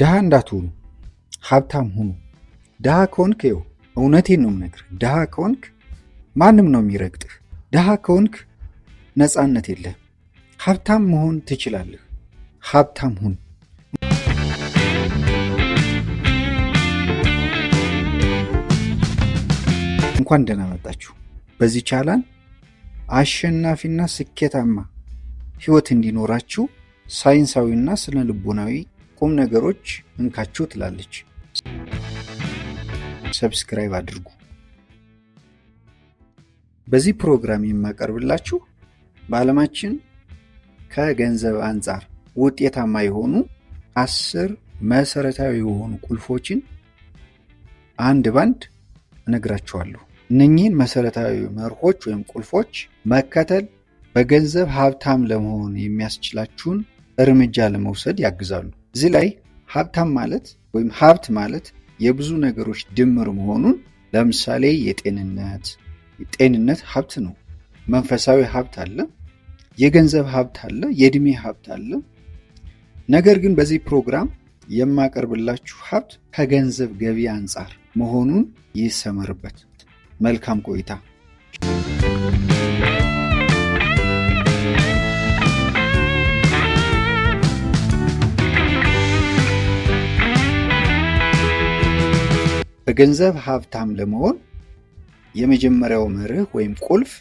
ድሃ እንዳትሆኑ፣ ሀብታም ሁኑ። ድሃ ከሆንክ ይኸው እውነቴን ነው የምነግርህ፣ ድሃ ከሆንክ ማንም ነው የሚረግጥህ። ድሃ ከሆንክ ነፃነት የለህም። ሀብታም መሆን ትችላለህ። ሀብታም ሁን። እንኳን ደህና መጣችሁ። በዚህ ቻናል አሸናፊና ስኬታማ ህይወት እንዲኖራችሁ ሳይንሳዊና ስነ ልቦናዊ ቁም ነገሮች እንካችሁ ትላለች። ሰብስክራይብ አድርጉ። በዚህ ፕሮግራም የማቀርብላችሁ በዓለማችን ከገንዘብ አንጻር ውጤታማ የሆኑ 10 መሰረታዊ የሆኑ ቁልፎችን አንድ ባንድ እነግራችኋለሁ። እነኚህን መሰረታዊ መርሆች ወይም ቁልፎች መከተል በገንዘብ ሀብታም ለመሆን የሚያስችላችሁን እርምጃ ለመውሰድ ያግዛሉ። እዚህ ላይ ሀብታም ማለት ወይም ሀብት ማለት የብዙ ነገሮች ድምር መሆኑን፣ ለምሳሌ ጤንነት ሀብት ነው። መንፈሳዊ ሀብት አለ፣ የገንዘብ ሀብት አለ፣ የእድሜ ሀብት አለ። ነገር ግን በዚህ ፕሮግራም የማቀርብላችሁ ሀብት ከገንዘብ ገቢ አንጻር መሆኑን ይሰመርበት። መልካም ቆይታ። በገንዘብ ሀብታም ለመሆን የመጀመሪያው መርህ ወይም ቁልፍ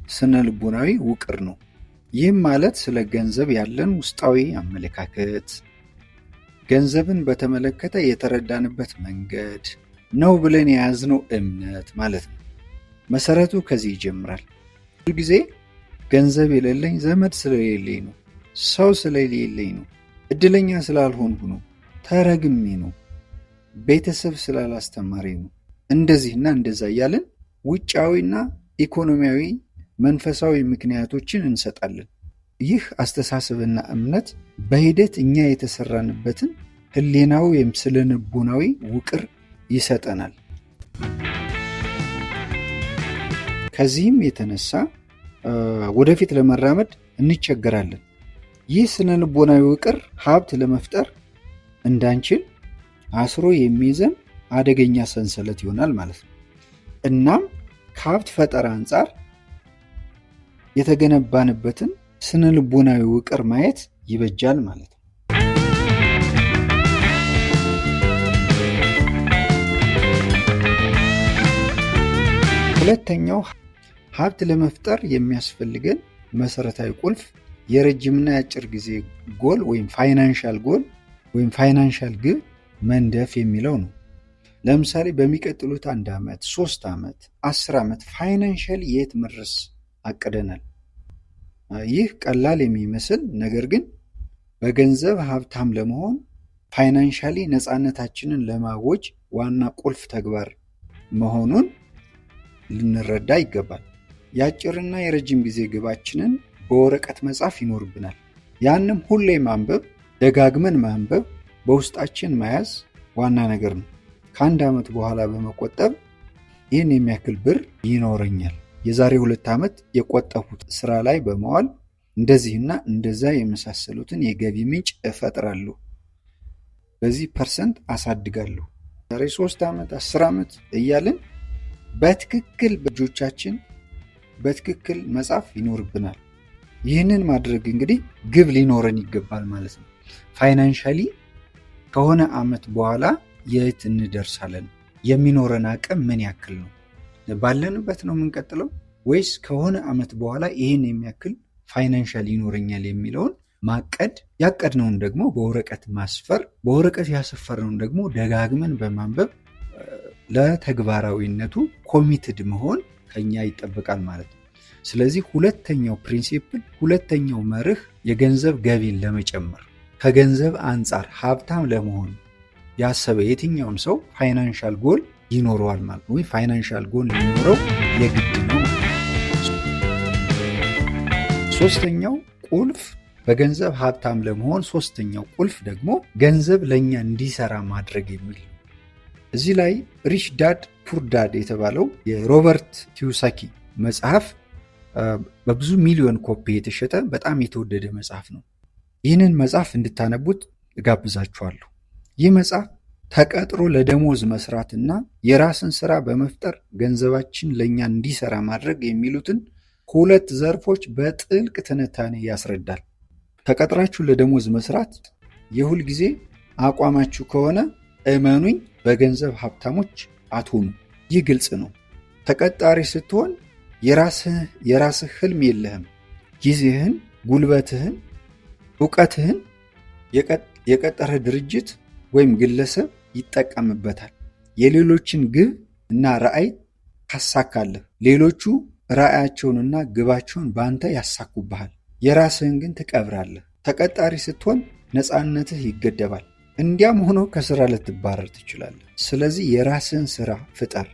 ስነ ልቦናዊ ውቅር ነው። ይህም ማለት ስለ ገንዘብ ያለን ውስጣዊ አመለካከት፣ ገንዘብን በተመለከተ የተረዳንበት መንገድ ነው ብለን የያዝነው እምነት ማለት ነው። መሰረቱ ከዚህ ይጀምራል። ብዙ ጊዜ ገንዘብ የሌለኝ ዘመድ ስለሌለኝ ነው፣ ሰው ስለሌለኝ ነው፣ እድለኛ ስላልሆንኩ ነው፣ ተረግሜ ነው፣ ቤተሰብ ስላላስተማሪ ነው፣ እንደዚህና እንደዛ እያለን ውጫዊና ኢኮኖሚያዊ መንፈሳዊ ምክንያቶችን እንሰጣለን። ይህ አስተሳሰብና እምነት በሂደት እኛ የተሰራንበትን ህሊናዊ ወይም ስነ ልቦናዊ ውቅር ይሰጠናል። ከዚህም የተነሳ ወደፊት ለመራመድ እንቸገራለን። ይህ ስነ ልቦናዊ ውቅር ሀብት ለመፍጠር እንዳንችል አስሮ የሚይዘን አደገኛ ሰንሰለት ይሆናል ማለት ነው። እናም ከሀብት ፈጠራ አንጻር የተገነባንበትን ስነ ልቦናዊ ውቅር ማየት ይበጃል ማለት ነው። ሁለተኛው ሀብት ለመፍጠር የሚያስፈልገን መሰረታዊ ቁልፍ የረጅምና የአጭር ጊዜ ጎል ወይም ፋይናንሻል ጎል ወይም ፋይናንሻል ግብ መንደፍ የሚለው ነው። ለምሳሌ በሚቀጥሉት 1 ዓመት፣ 3 ዓመት፣ 10 ዓመት ፋይናንሻል የት መድረስ አቅደናል። ይህ ቀላል የሚመስል ነገር ግን በገንዘብ ሀብታም ለመሆን ፋይናንሻሊ ነፃነታችንን ለማወጅ ዋና ቁልፍ ተግባር መሆኑን ልንረዳ ይገባል። የአጭርና የረጅም ጊዜ ግባችንን በወረቀት መጻፍ ይኖርብናል። ያንም ሁሌ ማንበብ፣ ደጋግመን ማንበብ፣ በውስጣችን መያዝ ዋና ነገር ነው። ከ1 ዓመት በኋላ በመቆጠብ ይህን የሚያክል ብር ይኖረኛል፣ የዛሬ 2 ዓመት የቆጠፉት ስራ ላይ በመዋል እንደዚህና እንደዛ የመሳሰሉትን የገቢ ምንጭ እፈጥራለሁ፣ በዚህ ፐርሰንት አሳድጋለሁ፣ ዛሬ 3 ዓመት 10 ዓመት እያልን በትክክል በእጆቻችን በትክክል መጻፍ ይኖርብናል። ይህንን ማድረግ እንግዲህ ግብ ሊኖረን ይገባል ማለት ነው። ፋይናንሻሊ ከሆነ ዓመት በኋላ የት እንደርሳለን? የሚኖረን አቅም ምን ያክል ነው? ባለንበት ነው የምንቀጥለው ወይስ ከሆነ ዓመት በኋላ ይህን የሚያክል ፋይናንሻል ይኖረኛል የሚለውን ማቀድ፣ ያቀድነውን ደግሞ በወረቀት ማስፈር፣ በወረቀት ያሰፈርነውን ደግሞ ደጋግመን በማንበብ ለተግባራዊነቱ ኮሚትድ መሆን ከኛ ይጠበቃል ማለት ነው። ስለዚህ ሁለተኛው ፕሪንሲፕል፣ ሁለተኛው መርህ የገንዘብ ገቢን ለመጨመር ከገንዘብ አንጻር ሀብታም ለመሆን ያሰበ የትኛውም ሰው ፋይናንሻል ጎል ይኖረዋል ማለት ነው። ፋይናንሻል ጎል ሊኖረው የግድ ነው። ሶስተኛው ቁልፍ በገንዘብ ሀብታም ለመሆን ሶስተኛው ቁልፍ ደግሞ ገንዘብ ለኛ እንዲሰራ ማድረግ የሚል። እዚህ ላይ ሪች ዳድ ፑር ዳድ የተባለው የሮበርት ኪዮሳኪ መጽሐፍ በብዙ ሚሊዮን ኮፒ የተሸጠ በጣም የተወደደ መጽሐፍ ነው። ይህንን መጽሐፍ እንድታነቡት እጋብዛችኋለሁ። ይህ መጽሐፍ ተቀጥሮ ለደሞዝ መስራትና የራስን ስራ በመፍጠር ገንዘባችን ለኛ እንዲሰራ ማድረግ የሚሉትን ሁለት ዘርፎች በጥልቅ ትንታኔ ያስረዳል። ተቀጥራችሁ ለደሞዝ መስራት የሁል ጊዜ አቋማችሁ ከሆነ እመኑኝ በገንዘብ ሀብታሞች አትሆኑ። ይህ ግልጽ ነው። ተቀጣሪ ስትሆን የራስህ ህልም የለህም። ጊዜህን፣ ጉልበትህን፣ ዕውቀትህን የቀጠረ ድርጅት ወይም ግለሰብ ይጠቀምበታል። የሌሎችን ግብ እና ራዕይ ታሳካለህ። ሌሎቹ ራዕያቸውንና ግባቸውን በአንተ ያሳኩብሃል። የራስህን ግን ትቀብራለህ። ተቀጣሪ ስትሆን ነፃነትህ ይገደባል። እንዲያም ሆኖ ከስራ ልትባረር ትችላለህ። ስለዚህ የራስህን ስራ ፍጠር።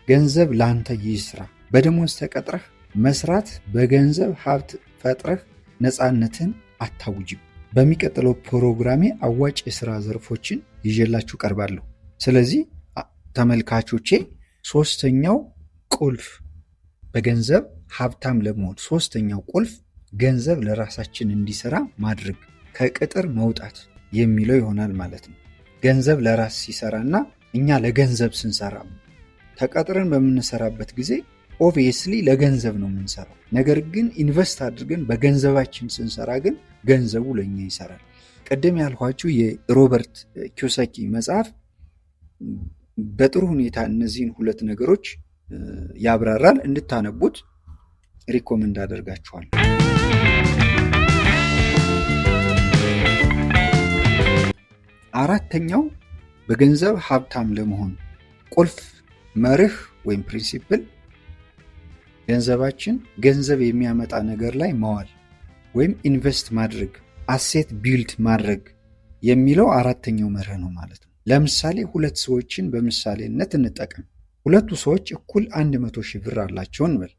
ገንዘብ ለአንተ ይስራ። በደሞዝ ተቀጥረህ መስራት በገንዘብ ሀብት ፈጥረህ ነፃነትን አታውጅም። በሚቀጥለው ፕሮግራሜ አዋጭ የሥራ ዘርፎችን ይዤላችሁ ቀርባለሁ። ስለዚህ ተመልካቾቼ ሶስተኛው ቁልፍ በገንዘብ ሀብታም ለመሆን ሶስተኛው ቁልፍ ገንዘብ ለራሳችን እንዲሰራ ማድረግ ከቅጥር መውጣት የሚለው ይሆናል ማለት ነው። ገንዘብ ለራስ ሲሰራና እኛ ለገንዘብ ስንሰራ ተቀጥረን በምንሰራበት ጊዜ ኦብቪየስሊ ለገንዘብ ነው የምንሰራው። ነገር ግን ኢንቨስት አድርገን በገንዘባችን ስንሰራ ግን ገንዘቡ ለኛ ይሰራል። ቀደም ያልኳችሁ የሮበርት ኪዮሳኪ መጽሐፍ በጥሩ ሁኔታ እነዚህን ሁለት ነገሮች ያብራራል። እንድታነቡት ሪኮመንድ አደርጋችኋለሁ። አራተኛው በገንዘብ ሀብታም ለመሆን ቁልፍ መርህ ወይም ፕሪንሲፕል ገንዘባችን ገንዘብ የሚያመጣ ነገር ላይ ማዋል ወይም ኢንቨስት ማድረግ፣ አሴት ቢልድ ማድረግ የሚለው አራተኛው መርህ ነው ማለት ነው። ለምሳሌ ሁለት ሰዎችን በምሳሌነት እንጠቀም። ሁለቱ ሰዎች እኩል 100 ሺህ ብር አላቸው እንበል።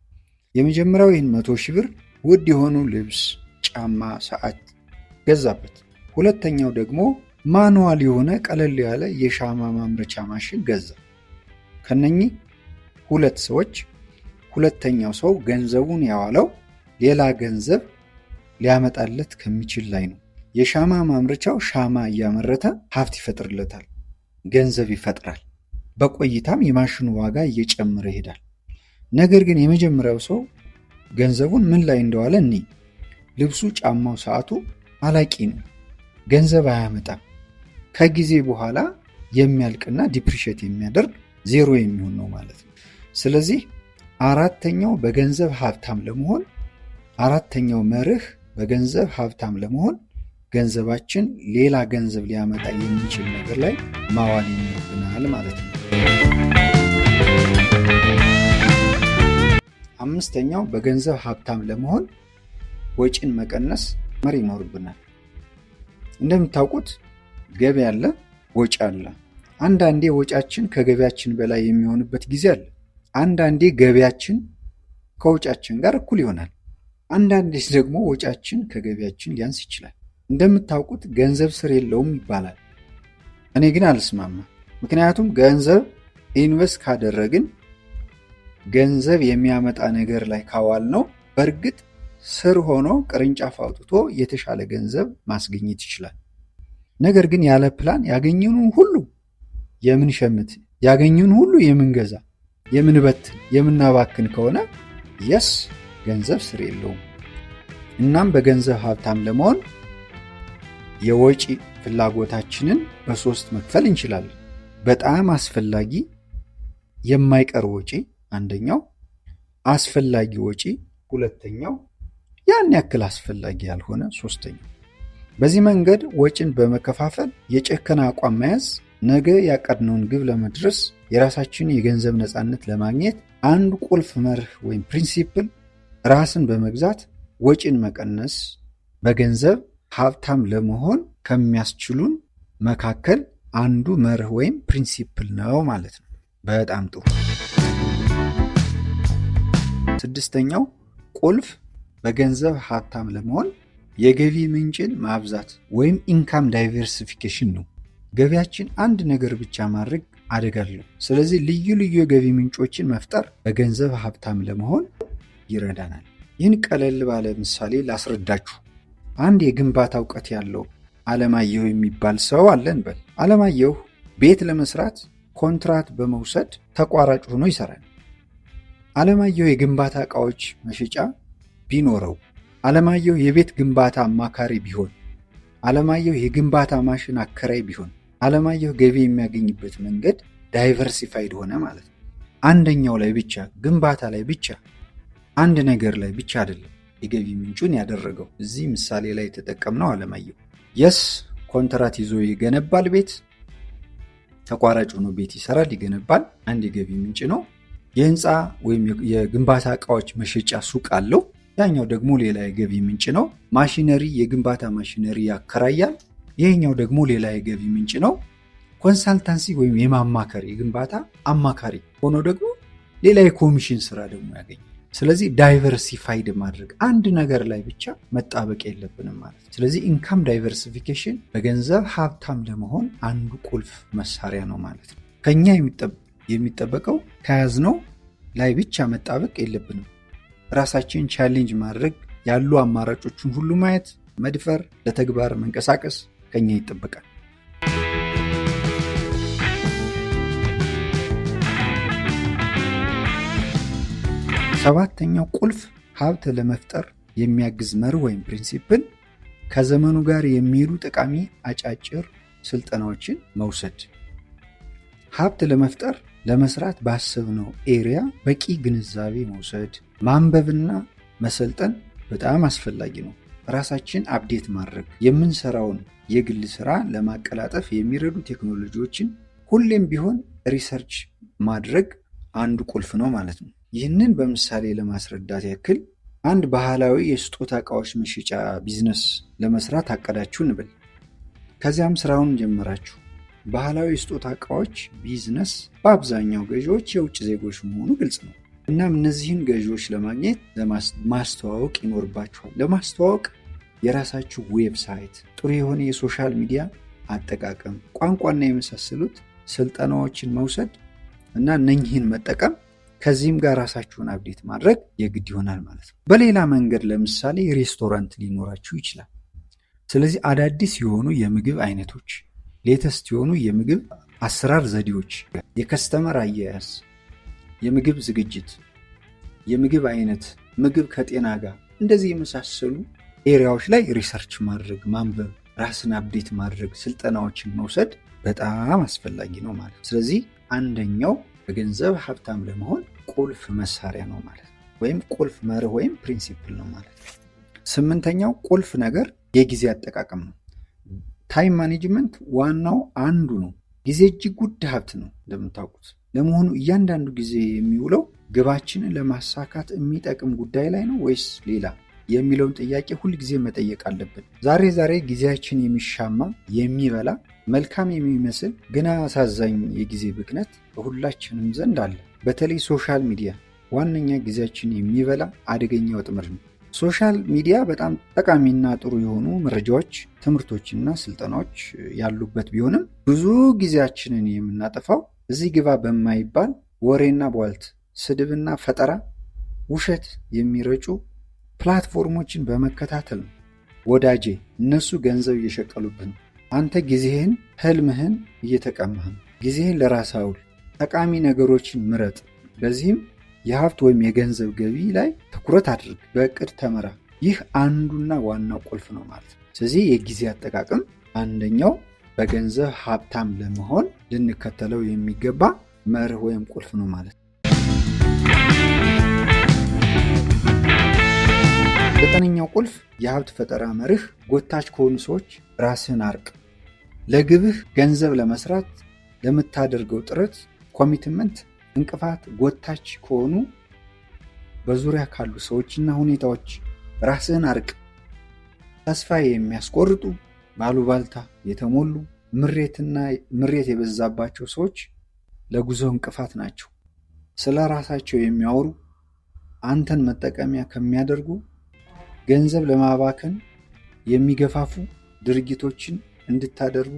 የመጀመሪያው ይህን 100 ሺህ ብር ውድ የሆኑ ልብስ፣ ጫማ፣ ሰዓት ገዛበት። ሁለተኛው ደግሞ ማኑዋል የሆነ ቀለል ያለ የሻማ ማምረቻ ማሽን ገዛ። ከነኚህ ሁለት ሰዎች ሁለተኛው ሰው ገንዘቡን ያዋለው ሌላ ገንዘብ ሊያመጣለት ከሚችል ላይ ነው። የሻማ ማምረቻው ሻማ እያመረተ ሀብት ይፈጥርለታል፣ ገንዘብ ይፈጥራል። በቆይታም የማሽኑ ዋጋ እየጨመረ ይሄዳል። ነገር ግን የመጀመሪያው ሰው ገንዘቡን ምን ላይ እንደዋለ ልብሱ፣ ጫማው፣ ሰዓቱ አላቂ ነው፣ ገንዘብ አያመጣም። ከጊዜ በኋላ የሚያልቅና ዲፕሪሼት የሚያደርግ ዜሮ የሚሆን ነው ማለት ነው። ስለዚህ አራተኛው በገንዘብ ሀብታም ለመሆን አራተኛው መርህ በገንዘብ ሀብታም ለመሆን ገንዘባችን ሌላ ገንዘብ ሊያመጣ የሚችል ነገር ላይ ማዋል ይኖርብናል ማለት ነው። አምስተኛው በገንዘብ ሀብታም ለመሆን ወጪን መቀነስ ይኖርብናል። እንደምታውቁት ገቢ አለ፣ ወጪ አለ። አንዳንዴ ወጫችን ከገቢያችን በላይ የሚሆንበት ጊዜ አለ። አንዳንዴ ገቢያችን ከወጫችን ጋር እኩል ይሆናል። አንዳንዴ ደግሞ ወጫችን ከገቢያችን ሊያንስ ይችላል። እንደምታውቁት ገንዘብ ስር የለውም ይባላል። እኔ ግን አልስማማም። ምክንያቱም ገንዘብ ኢንቨስት ካደረግን ገንዘብ የሚያመጣ ነገር ላይ ካዋል ነው በእርግጥ ስር ሆኖ ቅርንጫፍ አውጥቶ የተሻለ ገንዘብ ማስገኘት ይችላል። ነገር ግን ያለ ፕላን ያገኘነውን ሁሉ የምንሸምት፣ ያገኘነውን ሁሉ የምንገዛ፣ የምንበትን፣ የምናባክን ከሆነ ገንዘብ ስር የለውም። እናም በገንዘብ ሀብታም ለመሆን የወጪ ፍላጎታችንን በሶስት መክፈል እንችላለን። በጣም አስፈላጊ የማይቀር ወጪ አንደኛው፣ አስፈላጊ ወጪ ሁለተኛው፣ ያን ያክል አስፈላጊ ያልሆነ ሶስተኛው። በዚህ መንገድ ወጪን በመከፋፈል የጨከነ አቋም መያዝ ነገ ያቀድነውን ግብ ለመድረስ የራሳችንን የገንዘብ ነፃነት ለማግኘት አንድ ቁልፍ መርህ ወይም ፕሪንሲፕል ራስን በመግዛት ወጪን መቀነስ በገንዘብ ሀብታም ለመሆን ከሚያስችሉን መካከል አንዱ መርህ ወይም ፕሪንሲፕል ነው ማለት ነው። በጣም ጥሩ። ስድስተኛው ቁልፍ በገንዘብ ሀብታም ለመሆን የገቢ ምንጭን ማብዛት ወይም ኢንካም ዳይቨርሲፊኬሽን ነው። ገቢያችን አንድ ነገር ብቻ ማድረግ አደጋ አለው። ስለዚህ ልዩ ልዩ የገቢ ምንጮችን መፍጠር በገንዘብ ሀብታም ለመሆን ይረዳናል። ይህን ቀለል ባለ ምሳሌ ላስረዳችሁ። አንድ የግንባታ እውቀት ያለው አለማየሁ የሚባል ሰው አለ እንበል። አለማየሁ ቤት ለመስራት ኮንትራት በመውሰድ ተቋራጭ ሆኖ ይሰራል። አለማየሁ የግንባታ ዕቃዎች መሸጫ ቢኖረው፣ አለማየሁ የቤት ግንባታ አማካሪ ቢሆን፣ አለማየሁ የግንባታ ማሽን አከራይ ቢሆን፣ አለማየሁ ገቢ የሚያገኝበት መንገድ ዳይቨርሲፋይድ ሆነ ማለት ነው። አንደኛው ላይ ብቻ፣ ግንባታ ላይ ብቻ፣ አንድ ነገር ላይ ብቻ አይደለም የገቢ ምንጩን ያደረገው። እዚህ ምሳሌ ላይ የተጠቀምነው አለማየሁ የስ ኮንትራት ይዞ ይገነባል ቤት፣ ተቋራጭ ሆኖ ቤት ይሰራል፣ ይገነባል፣ አንድ የገቢ ምንጭ ነው። የህንፃ ወይም የግንባታ ዕቃዎች መሸጫ ሱቅ አለው፣ ያኛው ደግሞ ሌላ የገቢ ምንጭ ነው። ማሽነሪ፣ የግንባታ ማሽነሪ ያከራያል፣ ይሄኛው ደግሞ ሌላ የገቢ ምንጭ ነው። ኮንሳልታንሲ ወይም የማማከር የግንባታ አማካሪ ሆኖ ደግሞ ሌላ የኮሚሽን ስራ ደግሞ ያገኛል። ስለዚህ ዳይቨርሲፋይድ ማድረግ፣ አንድ ነገር ላይ ብቻ መጣበቅ የለብንም ማለት ነው። ስለዚህ ኢንካም ዳይቨርሲፊኬሽን በገንዘብ ሀብታም ለመሆን አንዱ ቁልፍ መሳሪያ ነው ማለት ነው። ከኛ የሚጠበቀው ከያዝነው ላይ ብቻ መጣበቅ የለብንም። ራሳችን ቻሌንጅ ማድረግ፣ ያሉ አማራጮችን ሁሉ ማየት፣ መድፈር፣ ለተግባር መንቀሳቀስ ከኛ ይጠበቃል። ሰባተኛው ቁልፍ ሀብት ለመፍጠር የሚያግዝ መርህ ወይም ፕሪንሲፕል ከዘመኑ ጋር የሚሄዱ ጠቃሚ አጫጭር ስልጠናዎችን መውሰድ። ሀብት ለመፍጠር ለመስራት ባሰብነው ኤሪያ በቂ ግንዛቤ መውሰድ፣ ማንበብና መሰልጠን በጣም አስፈላጊ ነው። ራሳችን አፕዴት ማድረግ፣ የምንሰራውን የግል ስራ ለማቀላጠፍ የሚረዱ ቴክኖሎጂዎችን ሁሌም ቢሆን ሪሰርች ማድረግ አንዱ ቁልፍ ነው ማለት ነው። ይህንን በምሳሌ ለማስረዳት ያክል አንድ ባህላዊ የስጦታ ዕቃዎች መሸጫ ቢዝነስ ለመስራት አቀዳችሁ እንበል። ከዚያም ስራውን ጀመራችሁ። ባህላዊ የስጦታ ዕቃዎች ቢዝነስ በአብዛኛው ገዢዎች የውጭ ዜጎች መሆኑ ግልጽ ነው። እናም እነዚህን ገዢዎች ለማግኘት ማስተዋወቅ ይኖርባችኋል። ለማስተዋወቅ የራሳችሁ ዌብሳይት፣ ጥሩ የሆነ የሶሻል ሚዲያ አጠቃቀም፣ ቋንቋና የመሳሰሉት ስልጠናዎችን መውሰድ እና እነኝህን መጠቀም፣ ከዚህም ጋር ራሳችሁን አፕዴት ማድረግ የግድ ይሆናል ማለት ነው። በሌላ መንገድ ለምሳሌ ሬስቶራንት ሊኖራችሁ ይችላል። ስለዚህ አዳዲስ የሆኑ የምግብ አይነቶች፣ ሌተስት የሆኑ የምግብ አሰራር ዘዴዎች፣ የከስተመር አያያዝ፣ የምግብ ዝግጅት፣ የምግብ አይነት፣ ምግብ ከጤና ጋር፣ እንደዚህ የመሳሰሉ ኤሪያዎች ላይ ሪሰርች ማድረግ፣ ማንበብ፣ ራስን አፕዴት ማድረግ፣ ስልጠናዎችን መውሰድ በጣም አስፈላጊ ነው ማለት ነው። ስለዚህ አንደኛው በገንዘብ ሀብታም ለመሆን ቁልፍ መሳሪያ ነው ማለት ነው፣ ወይም ቁልፍ መርህ ወይም ፕሪንሲፕል ነው ማለት ነው። ስምንተኛው ቁልፍ ነገር የጊዜ አጠቃቀም ነው። ታይም ማኔጅመንት ዋናው አንዱ ነው። ጊዜ እጅግ ውድ ሀብት ነው እንደምታውቁት። ለመሆኑ እያንዳንዱ ጊዜ የሚውለው ግባችንን ለማሳካት የሚጠቅም ጉዳይ ላይ ነው ወይስ ሌላ የሚለውን ጥያቄ ሁል ጊዜ መጠየቅ አለብን። ዛሬ ጊዜያችን የሚሻማ የሚበላ መልካም የሚመስል ግን አሳዛኝ የጊዜ ብክነት በሁላችንም ዘንድ አለ። በተለይ ሶሻል ሚዲያ ዋነኛ ጊዜያችን የሚበላ አደገኛ ወጥመድ ነው። ሶሻል ሚዲያ በጣም ጠቃሚና ጥሩ የሆኑ መረጃዎች፣ ትምህርቶችና ስልጠናዎች ያሉበት ቢሆንም ብዙ ጊዜያችንን የምናጠፋው እዚህ ግባ በማይባል ወሬና ቧልት፣ ስድብና ፈጠራ፣ ውሸት የሚረጩ ፕላትፎርሞችን በመከታተል ነው። ወዳጄ እነሱ ገንዘብ እየሸቀሉብህ ነው። አንተ ጊዜህን፣ ህልምህን እየተቀማህ ነው። ጊዜህን ለራስህ አውል። ጠቃሚ ነገሮችን ምረጥ። በዚህም የሀብት ወይም የገንዘብ ገቢ ላይ ትኩረት አድርግ። በእቅድ ተመራ። ይህ አንዱና ዋናው ቁልፍ ነው ማለት ነው። ስለዚህ የጊዜ አጠቃቀም አንደኛው በገንዘብ ሀብታም ለመሆን ልንከተለው የሚገባ መርህ ወይም ቁልፍ ነው ማለት ነው። ዘጠነኛው ቁልፍ የሀብት ፈጠራ መርህ ጎታች ከሆኑ ሰዎች ራስህን አርቅ። ለግብህ ገንዘብ ለመስራት ለምታደርገው ጥረት ኮሚትመንት እንቅፋት ጎታች ከሆኑ በዙሪያ ካሉ ሰዎችና ሁኔታዎች ራስህን አርቅ። ተስፋ የሚያስቆርጡ ባሉባልታ የተሞሉ ምሬት የበዛባቸው ሰዎች ለጉዞ እንቅፋት ናቸው። ስለ ራሳቸው የሚያወሩ አንተን መጠቀሚያ ከሚያደርጉ ገንዘብ ለማባከን የሚገፋፉ ድርጊቶችን እንድታደርጉ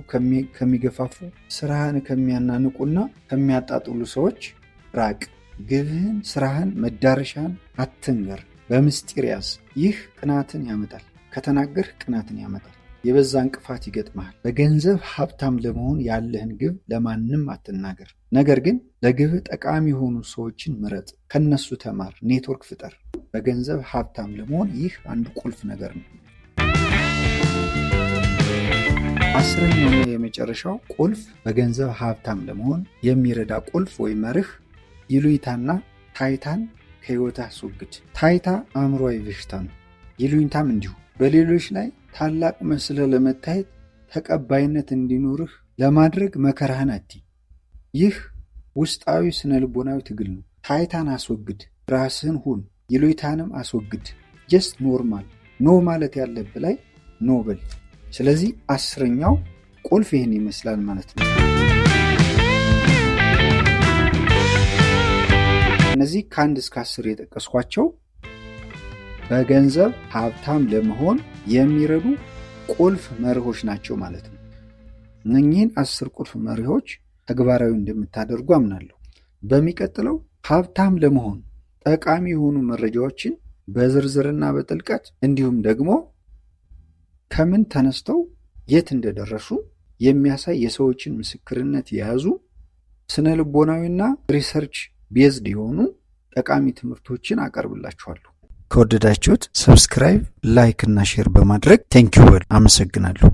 ከሚገፋፉ ስራህን ከሚያናንቁና ከሚያጣጥሉ ሰዎች ራቅ። ግብህን፣ ስራህን፣ መዳረሻህን አትንገር፣ በምስጢር ያዝ። ይህ ቅናትን ያመጣል። ከተናገርህ ቅናትን ያመጣል። የበዛ እንቅፋት ይገጥመሃል። በገንዘብ ሀብታም ለመሆን ያለህን ግብ ለማንም አትናገር። ነገር ግን ለግብህ ጠቃሚ የሆኑ ሰዎችን ምረጥ፣ ከነሱ ተማር፣ ኔትወርክ ፍጠር። በገንዘብ ሀብታም ለመሆን ይህ አንዱ ቁልፍ ነገር ነው። 10ኛውና የመጨረሻው ቁልፍ በገንዘብ ሀብታም ለመሆን የሚረዳ ቁልፍ ወይም መርህ ይሉኝታና ታይታን ከህይወትህ አስወግድ። ታይታ አእምሮአዊ በሽታ ነው። ይሉኝታም እንዲሁ። በሌሎች ላይ ታላቅ መስለህ ለመታየት ተቀባይነት እንዲኖርህ ለማድረግ መከራህን አትይ። ይህ ውስጣዊ ስነ ልቦናዊ ትግል ነው። ታይታን አስወግድ፣ ራስህን ሁን። ይሉኝታንም አስወግድ። ጀስት ኖርማል ኖ ማለት ያለብህ ላይ ኖ በል። ስለዚህ 10ኛው ቁልፍ ይህን ይመስላል ማለት ነው። እነዚህ ከ1 እስከ 10 የጠቀስኳቸው በገንዘብ ሀብታም ለመሆን የሚረዱ ቁልፍ መርሆች ናቸው ማለት ነው። እነኚህን 10 ቁልፍ መርሆች ተግባራዊ እንደምታደርጉ አምናለሁ። በሚቀጥለው ሀብታም ለመሆን ጠቃሚ የሆኑ መረጃዎችን በዝርዝርና በጥልቀት እንዲሁም ደግሞ ከምን ተነስተው የት እንደደረሱ የሚያሳይ የሰዎችን ምስክርነት የያዙ ስነ ልቦናዊና ሪሰርች ቤዝድ የሆኑ ጠቃሚ ትምህርቶችን አቀርብላችኋለሁ። ከወደዳችሁት ሰብስክራይብ፣ ላይክ እና ሼር በማድረግ ቴንኪው። አመሰግናለሁ።